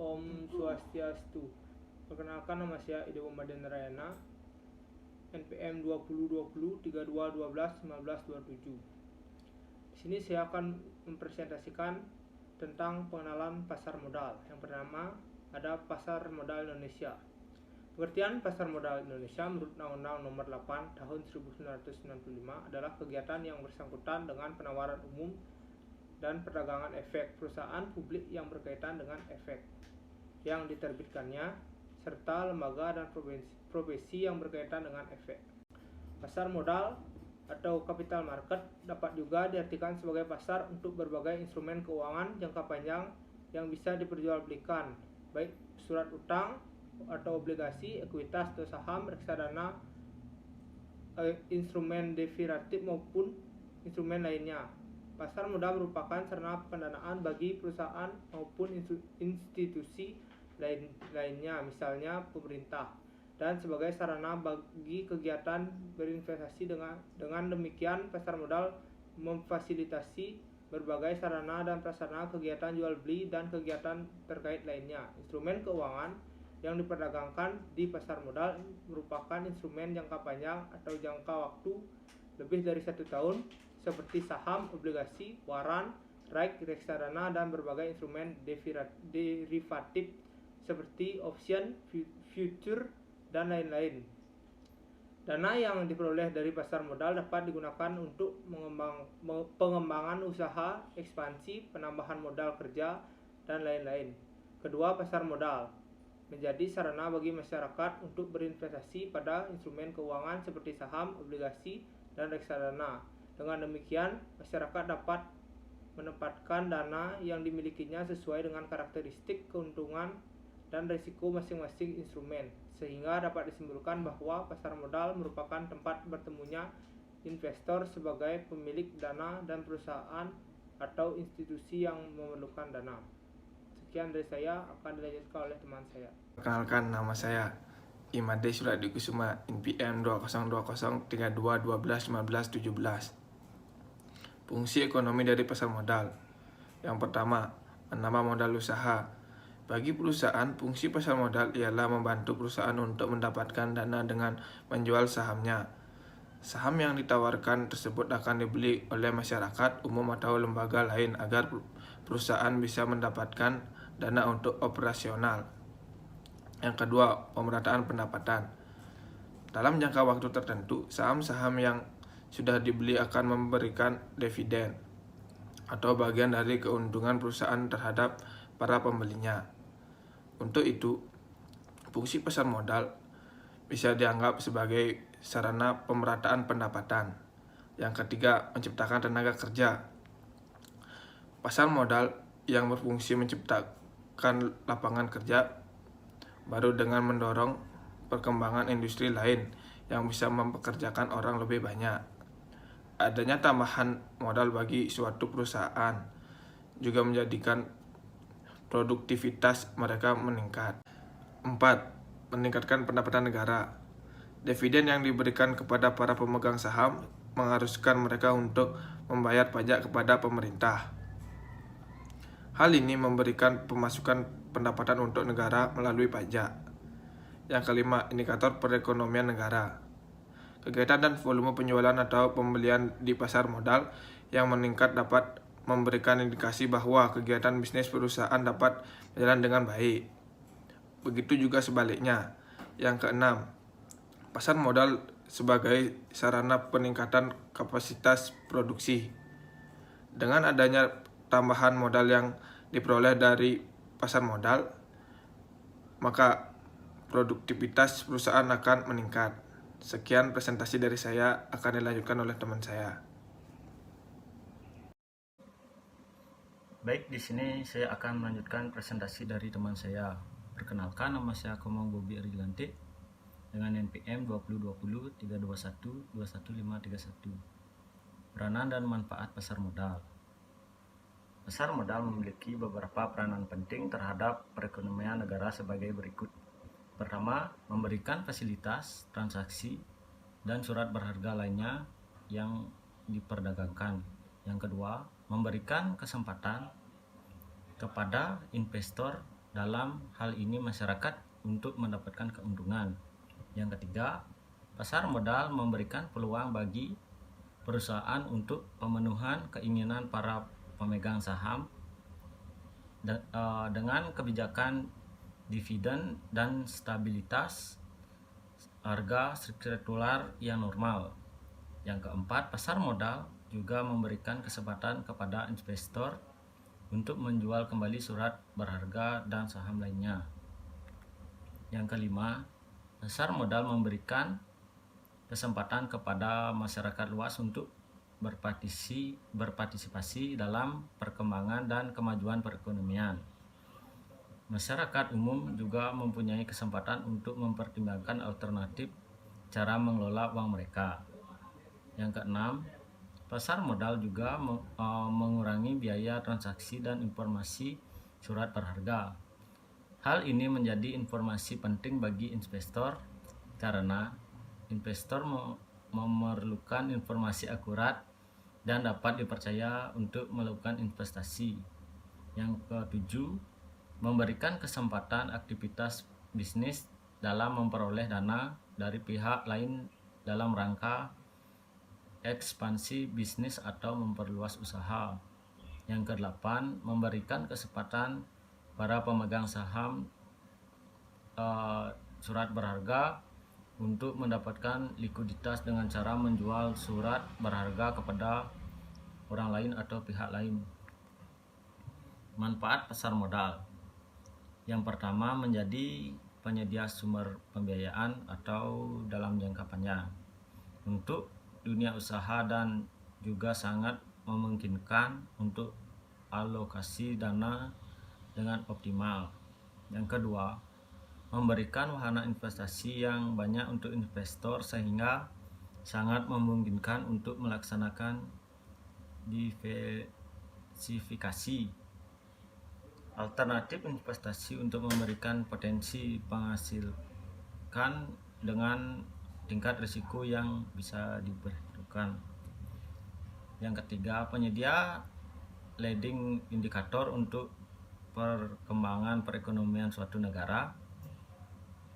Om Swastiastu. Perkenalkan, nama saya Ide Umaden Rayana, NPM 2020 32 12 19 27. Di sini saya akan mempresentasikan tentang pengenalan pasar modal. Yang pertama ada pasar modal Indonesia. Pengertian pasar modal Indonesia menurut Undang-Undang Nomor 8 Tahun 1995 adalah kegiatan yang bersangkutan dengan penawaran umum dan perdagangan efek perusahaan publik yang berkaitan dengan efek yang diterbitkannya, serta lembaga dan profesi yang berkaitan dengan efek. Pasar modal atau capital market dapat juga diartikan sebagai pasar untuk berbagai instrumen keuangan jangka panjang yang bisa diperjualbelikan, baik surat utang atau obligasi, ekuitas atau saham, reksadana, instrumen derivatif maupun instrumen lainnya. Pasar modal merupakan sarana pendanaan bagi perusahaan maupun institusi lainnya, misalnya pemerintah, dan sebagai sarana bagi kegiatan berinvestasi. Dengan demikian, pasar modal memfasilitasi berbagai sarana dan prasarana kegiatan jual beli dan kegiatan terkait lainnya. Instrumen keuangan yang diperdagangkan di pasar modal merupakan instrumen jangka panjang atau jangka waktu lebih dari 1 tahun, seperti saham, obligasi, waran, reksadana, dan berbagai instrumen derivatif seperti option, future, dan lain-lain. Dana yang diperoleh dari pasar modal dapat digunakan untuk pengembangan usaha, ekspansi, penambahan modal kerja, dan lain-lain. Kedua, pasar modal menjadi sarana bagi masyarakat untuk berinvestasi pada instrumen keuangan seperti saham, obligasi, dan reksadana. Dengan demikian, masyarakat dapat menempatkan dana yang dimilikinya sesuai dengan karakteristik keuntungan dan risiko masing-masing instrumen, sehingga dapat disimpulkan bahwa pasar modal merupakan tempat bertemunya investor sebagai pemilik dana dan perusahaan atau institusi yang memerlukan dana. Sekian dari saya, akan dilanjutkan oleh teman saya. Perkenalkan, nama saya Imade Suradi Kusuma, NPM 2020 32 12 15 17. Fungsi ekonomi dari pasar modal. Yang pertama, menambah modal usaha. Bagi perusahaan, fungsi pasar modal ialah membantu perusahaan untuk mendapatkan dana dengan menjual sahamnya. Saham yang ditawarkan tersebut akan dibeli oleh masyarakat umum atau lembaga lain agar perusahaan bisa mendapatkan dana untuk operasional. Yang kedua, pemerataan pendapatan. Dalam jangka waktu tertentu, saham-saham yang sudah dibeli akan memberikan dividen atau bagian dari keuntungan perusahaan terhadap para pembelinya. Untuk itu, fungsi pasar modal bisa dianggap sebagai sarana pemerataan pendapatan. Yang ketiga, menciptakan tenaga kerja. Pasar modal yang berfungsi menciptakan lapangan kerja baru dengan mendorong perkembangan industri lain yang bisa mempekerjakan orang lebih banyak. Adanya tambahan modal bagi suatu perusahaan juga menjadikan produktivitas mereka meningkat. 4. Meningkatkan pendapatan negara. Dividen yang diberikan kepada para pemegang saham mengharuskan mereka untuk membayar pajak kepada pemerintah. Hal ini memberikan pemasukan pendapatan untuk negara melalui pajak. Yang kelima, indikator perekonomian negara. Kegiatan dan volume penjualan atau pembelian di pasar modal yang meningkat dapat memberikan indikasi bahwa kegiatan bisnis perusahaan dapat berjalan dengan baik. Begitu juga sebaliknya. Yang keenam, pasar modal sebagai sarana peningkatan kapasitas produksi. Dengan adanya tambahan modal yang diperoleh dari pasar modal, maka produktivitas perusahaan akan meningkat. Sekian presentasi dari saya, akan dilanjutkan oleh teman saya. Baik, di sini saya akan melanjutkan presentasi dari teman saya. Perkenalkan, nama saya Komang Bobi Arilantik dengan NPM 2020 321 21531. Peranan dan manfaat pasar modal. Pasar modal memiliki beberapa peranan penting terhadap perekonomian negara sebagai berikut. Pertama, memberikan fasilitas, transaksi, dan surat berharga lainnya yang diperdagangkan. Yang kedua, memberikan kesempatan kepada investor dalam hal ini masyarakat untuk mendapatkan keuntungan. Yang ketiga, pasar modal memberikan peluang bagi perusahaan untuk pemenuhan keinginan para pemegang saham dengan kebijakan dividen dan stabilitas harga struktural yang normal. Yang keempat, pasar modal juga memberikan kesempatan kepada investor untuk menjual kembali surat berharga dan saham lainnya. Yang kelima, pasar modal memberikan kesempatan kepada masyarakat luas untuk berpartisipasi dalam perkembangan dan kemajuan perekonomian. Masyarakat umum juga mempunyai kesempatan untuk mempertimbangkan alternatif cara mengelola uang mereka. Yang keenam, pasar modal juga mengurangi biaya transaksi dan informasi surat berharga. Hal ini menjadi informasi penting bagi investor karena investor memerlukan informasi akurat dan dapat dipercaya untuk melakukan investasi. Yang ketujuh, memberikan kesempatan aktivitas bisnis dalam memperoleh dana dari pihak lain dalam rangka ekspansi bisnis atau memperluas usaha. Yang kedelapan, memberikan kesempatan para pemegang saham surat berharga untuk mendapatkan likuiditas dengan cara menjual surat berharga kepada orang lain atau pihak lain. Manfaat pasar modal. Yang pertama, menjadi penyedia sumber pembiayaan atau dalam jangka panjang untuk dunia usaha dan juga sangat memungkinkan untuk alokasi dana dengan optimal. Yang kedua, memberikan wahana investasi yang banyak untuk investor sehingga sangat memungkinkan untuk melaksanakan diversifikasi. Alternatif investasi untuk memberikan potensi penghasilkan dengan tingkat risiko yang bisa diperhitungkan. Yang ketiga, penyedia leading indikator untuk perkembangan perekonomian suatu negara,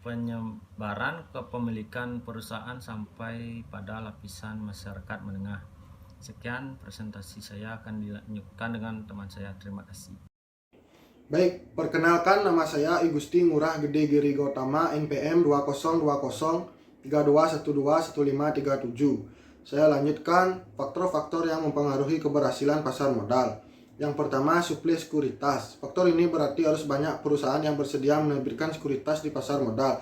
penyebaran kepemilikan perusahaan sampai pada lapisan masyarakat menengah. Sekian presentasi saya, akan dilanjutkan dengan teman saya. Terima kasih. Baik, perkenalkan nama saya I Gusti Ngurah Gede Giri Gautama, NPM 2020-32121537. Saya lanjutkan faktor-faktor yang mempengaruhi keberhasilan pasar modal. Yang pertama, suplai sekuritas. Faktor ini berarti harus banyak perusahaan yang bersedia menerbitkan sekuritas di pasar modal.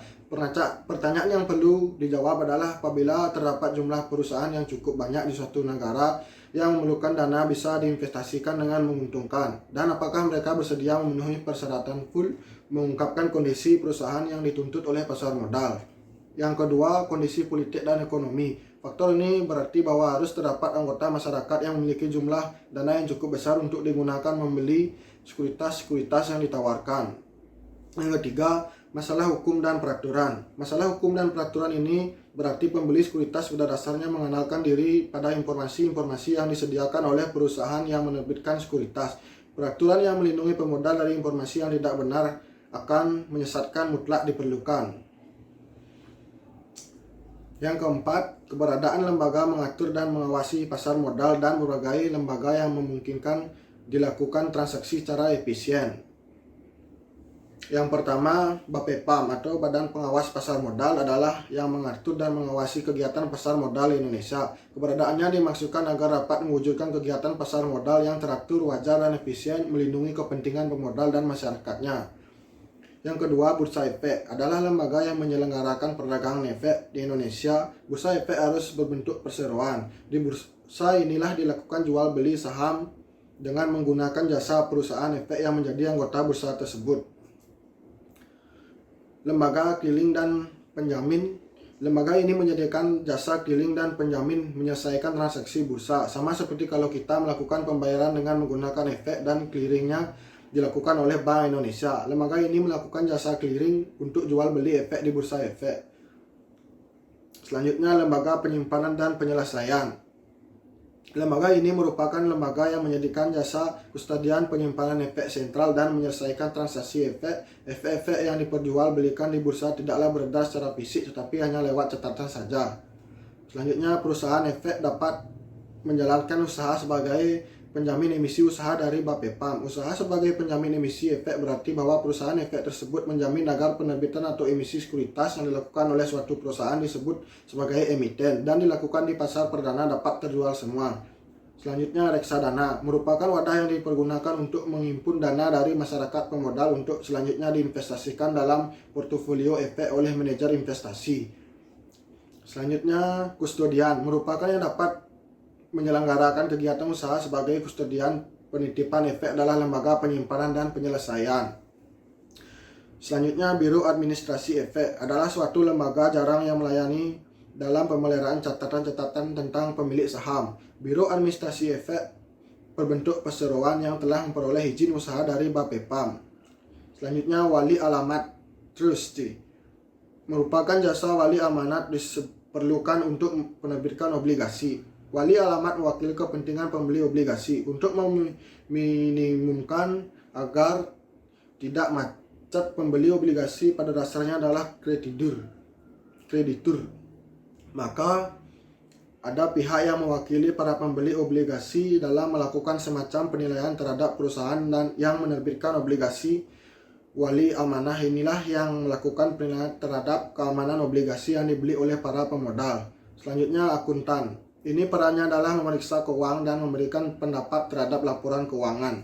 Pertanyaan yang perlu dijawab adalah apabila terdapat jumlah perusahaan yang cukup banyak di suatu negara yang memerlukan dana bisa diinvestasikan dengan menguntungkan, dan apakah mereka bersedia memenuhi persyaratan full mengungkapkan kondisi perusahaan yang dituntut oleh pasar modal. Yang kedua, kondisi politik dan ekonomi. Faktor ini berarti bahwa harus terdapat anggota masyarakat yang memiliki jumlah dana yang cukup besar untuk digunakan membeli sekuritas-sekuritas yang ditawarkan. Yang ketiga, masalah hukum dan peraturan. Masalah hukum dan peraturan ini berarti pembeli sekuritas pada dasarnya mengenalkan diri pada informasi-informasi yang disediakan oleh perusahaan yang menerbitkan sekuritas. Peraturan yang melindungi pemodal dari informasi yang tidak benar akan menyesatkan mutlak diperlukan. Yang keempat, keberadaan lembaga mengatur dan mengawasi pasar modal dan berbagai lembaga yang memungkinkan dilakukan transaksi secara efisien. Yang pertama, BAPEPAM atau Badan Pengawas Pasar Modal adalah yang mengatur dan mengawasi kegiatan pasar modal di Indonesia. Keberadaannya dimaksudkan agar dapat mewujudkan kegiatan pasar modal yang teratur, wajar, dan efisien, melindungi kepentingan pemodal dan masyarakatnya. Yang kedua, Bursa Efek adalah lembaga yang menyelenggarakan perdagangan efek di Indonesia. Bursa Efek harus berbentuk perseroan. Di bursa inilah dilakukan jual beli saham dengan menggunakan jasa perusahaan efek yang menjadi anggota bursa tersebut. Lembaga keliling dan penjamin. Lembaga ini menyediakan jasa keliling dan penjamin menyelesaikan transaksi bursa. Sama seperti kalau kita melakukan pembayaran dengan menggunakan efek dan clearingnya dilakukan oleh Bank Indonesia. Lembaga ini melakukan jasa clearing untuk jual beli efek di bursa efek. Selanjutnya, lembaga penyimpanan dan penyelesaian. Lembaga ini merupakan lembaga yang menyediakan jasa kustodian penyimpanan efek sentral dan menyelesaikan transaksi efek. Efek-efek yang diperjualbelikan di bursa tidaklah beredar secara fisik tetapi hanya lewat catatan saja. Selanjutnya, perusahaan efek dapat menjalankan usaha sebagai penjamin emisi usaha dari Bapepam. Usaha sebagai penjamin emisi efek berarti bahwa perusahaan efek tersebut menjamin agar penerbitan atau emisi sekuritas yang dilakukan oleh suatu perusahaan disebut sebagai emiten dan dilakukan di pasar perdana dapat terjual semua. Selanjutnya, reksadana merupakan wadah yang dipergunakan untuk menghimpun dana dari masyarakat pemodal untuk selanjutnya diinvestasikan dalam portofolio efek oleh manajer investasi. Selanjutnya, kustodian merupakan yang dapat menyelenggarakan kegiatan usaha sebagai kustodian penitipan efek adalah lembaga penyimpanan dan penyelesaian. Selanjutnya, Biro Administrasi Efek adalah suatu lembaga jarang yang melayani dalam pemeliharaan catatan-catatan tentang pemilik saham. Biro Administrasi Efek berbentuk perseroan yang telah memperoleh izin usaha dari Bapepam. Selanjutnya, Wali Alamat Trustee merupakan jasa wali amanat diperlukan untuk menerbitkan obligasi. Wali alamat mewakili kepentingan pembeli obligasi untuk meminimumkan agar tidak macet. Pembeli obligasi pada dasarnya adalah kreditur. Maka ada pihak yang mewakili para pembeli obligasi dalam melakukan semacam penilaian terhadap perusahaan dan yang menerbitkan obligasi. Wali amanah inilah yang melakukan penilaian terhadap keamanan obligasi yang dibeli oleh para pemodal. Selanjutnya, akuntan. Ini perannya adalah memeriksa keuangan dan memberikan pendapat terhadap laporan keuangan.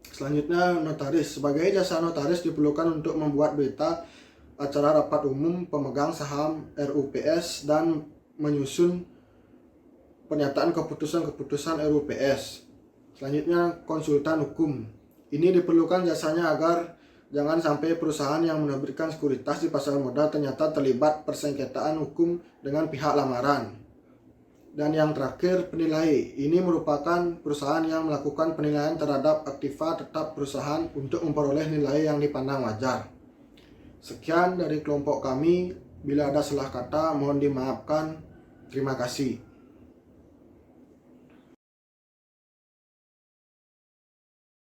Selanjutnya, notaris. Sebagai jasa notaris diperlukan untuk membuat berita acara rapat umum, pemegang saham RUPS, dan menyusun pernyataan keputusan-keputusan RUPS. Selanjutnya, konsultan hukum. Ini diperlukan jasanya agar jangan sampai perusahaan yang menerbitkan sekuritas di pasar modal ternyata terlibat persengketaan hukum dengan pihak lamaran. Dan yang terakhir, penilai. Ini merupakan perusahaan yang melakukan penilaian terhadap aktiva tetap perusahaan untuk memperoleh nilai yang dipandang wajar. Sekian dari kelompok kami. Bila ada salah kata, mohon dimaafkan. Terima kasih.